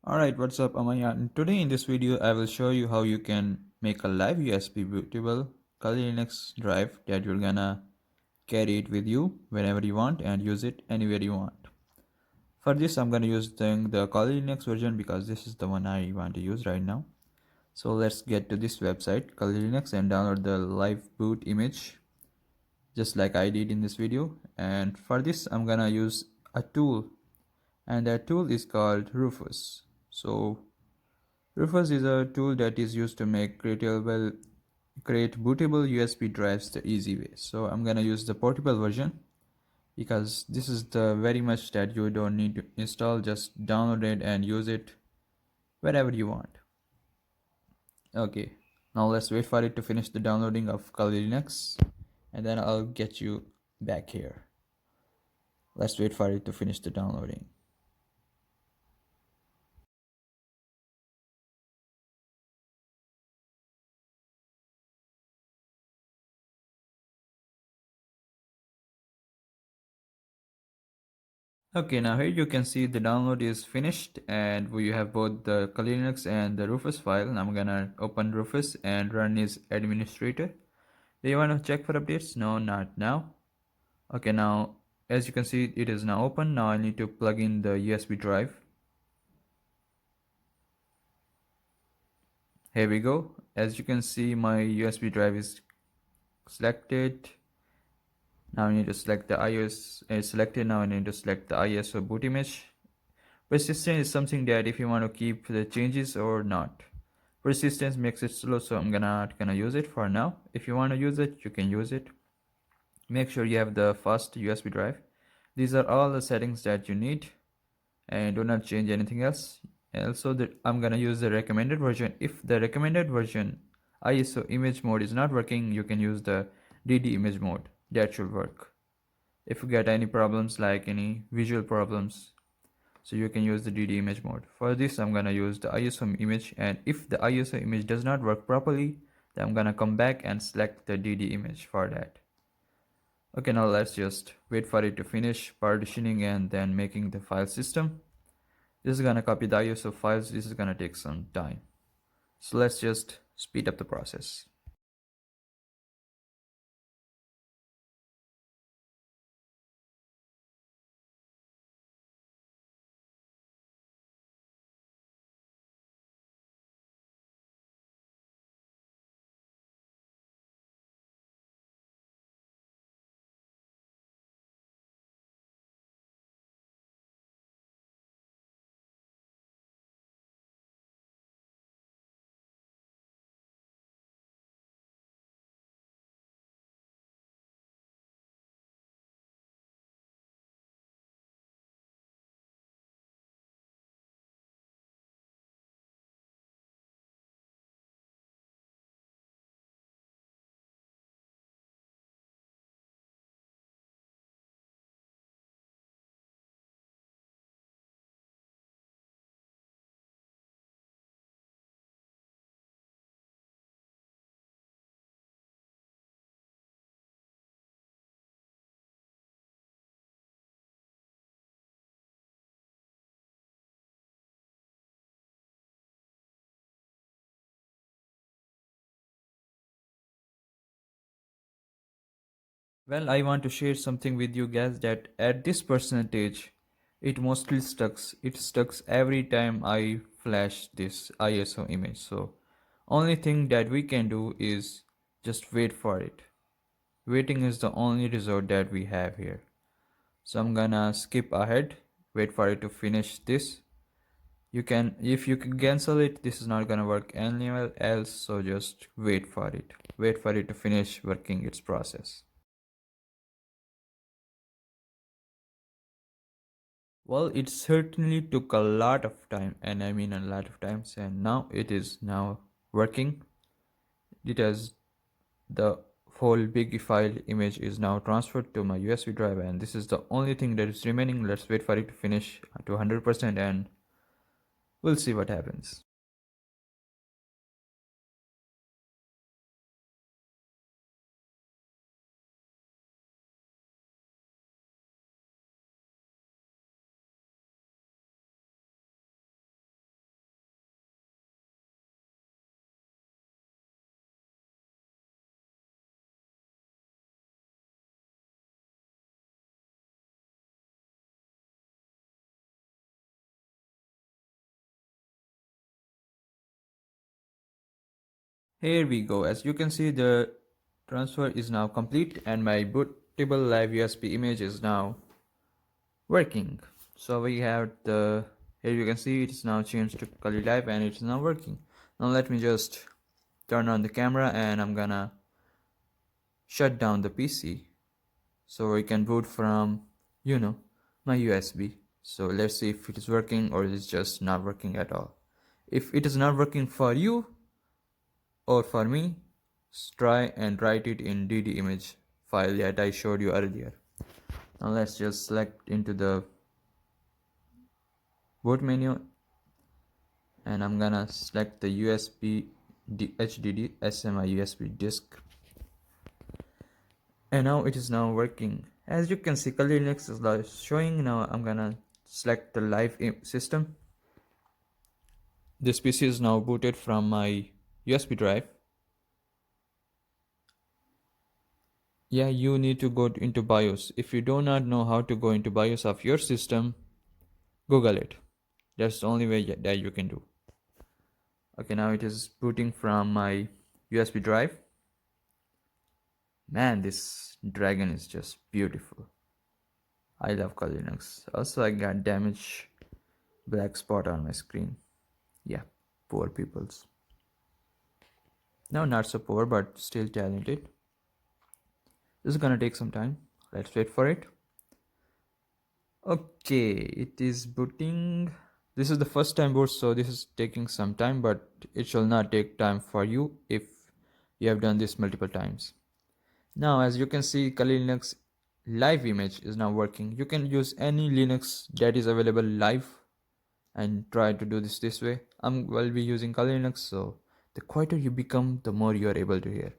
Alright, what's up, Amaya? And today in this video, I will show you how you can make a live USB bootable Kali Linux drive that you're gonna carry it with you whenever you want and use it anywhere you want. For this, I'm gonna use the Kali Linux version because this is the one I want to use right now. So let's get to this website, Kali Linux, and download the live boot image just like I did in this video. And for this, I'm gonna use a tool, and that tool is called RUFUS. So RUFUS is a tool that is used to create bootable USB drives the easy way. So I'm gonna use the portable version because this is the very much that you don't need to install. Just download it and use it wherever you want. Okay, now let's wait for it to finish the downloading of Kali Linux, and then I'll get you back here. Let's wait for it to finish the downloading. Okay, now here you can see the download is finished and we have both the Kali Linux and the Rufus file. I'm gonna open Rufus and run as administrator. Do you want to check for updates? No, not now. Okay, now as you can see it is now open. Now I need to plug in the USB drive. Here we go. As you can see my USB drive is selected. Now I need to select the ISO. It's selected. Now I need to select the ISO boot image. Persistence is something that if you want to keep the changes or not. Persistence makes it slow, so I'm not gonna use it for now. If you want to use it, you can use it. Make sure you have the fast USB drive. These are all the settings that you need, and do not change anything else. Also, I'm gonna use the recommended version. If the recommended version ISO image mode is not working, you can use the DD image mode. That should work. If you get any problems like any visual problems, so you can use the DD image mode. For this, I'm gonna use the ISO image, and if the ISO image does not work properly, then I'm gonna come back and select the DD image for that. Okay, now let's just wait for it to finish partitioning and then making the file system. This is gonna copy the ISO files. This is gonna take some time. So let's just speed up the process. Well, I want to share something with you guys that at this percentage, it mostly stucks. It stucks every time I flash this ISO image. So only thing that we can do is just wait for it. Waiting is the only resort that we have here. So I'm gonna skip ahead, wait for it to finish this. If you can cancel it, this is not gonna work anywhere else. So just wait for it. Wait for it to finish working its process. Well, it certainly took a lot of time, and I mean a lot of times, and now it is now working. It has the whole big file image is now transferred to my USB drive, and this is the only thing that is remaining. Let's wait for it to finish to 100% and we'll see what happens. Here we go. As you can see, the transfer is now complete and my bootable live USB image is now working. So we have the, here you can see it's now changed to Kali Live and it's now working. Now let me just turn on the camera and I'm gonna shut down the PC so we can boot from, my USB. So let's see if it is working or it is just not working at all. If it is not working for you or for me, try and write it in DD image file that I showed you earlier. Now let's just select into the boot menu and I'm gonna select the USB HDD SMI USB disk, and now it is now working. As you can see, Kali Linux is now showing. Now I'm gonna select the live system. This PC is now booted from my USB drive. Yeah, you need to go into BIOS. If you do not know how to go into BIOS of your system, Google it. That's the only way that you can do. Okay, now it is booting from my USB drive. Man, this dragon is just beautiful. I love Kali Linux. Also, I got damaged black spot on my screen. Yeah, poor peoples. No, not so poor, but still talented. This is gonna take some time. Let's wait for it. Okay, it is booting. This is the first time boot, so this is taking some time, but it shall not take time for you if you have done this multiple times. Now, as you can see, Kali Linux live image is now working. You can use any Linux that is available live and try to do this way. Will be using Kali Linux, so the quieter you become, the more you are able to hear.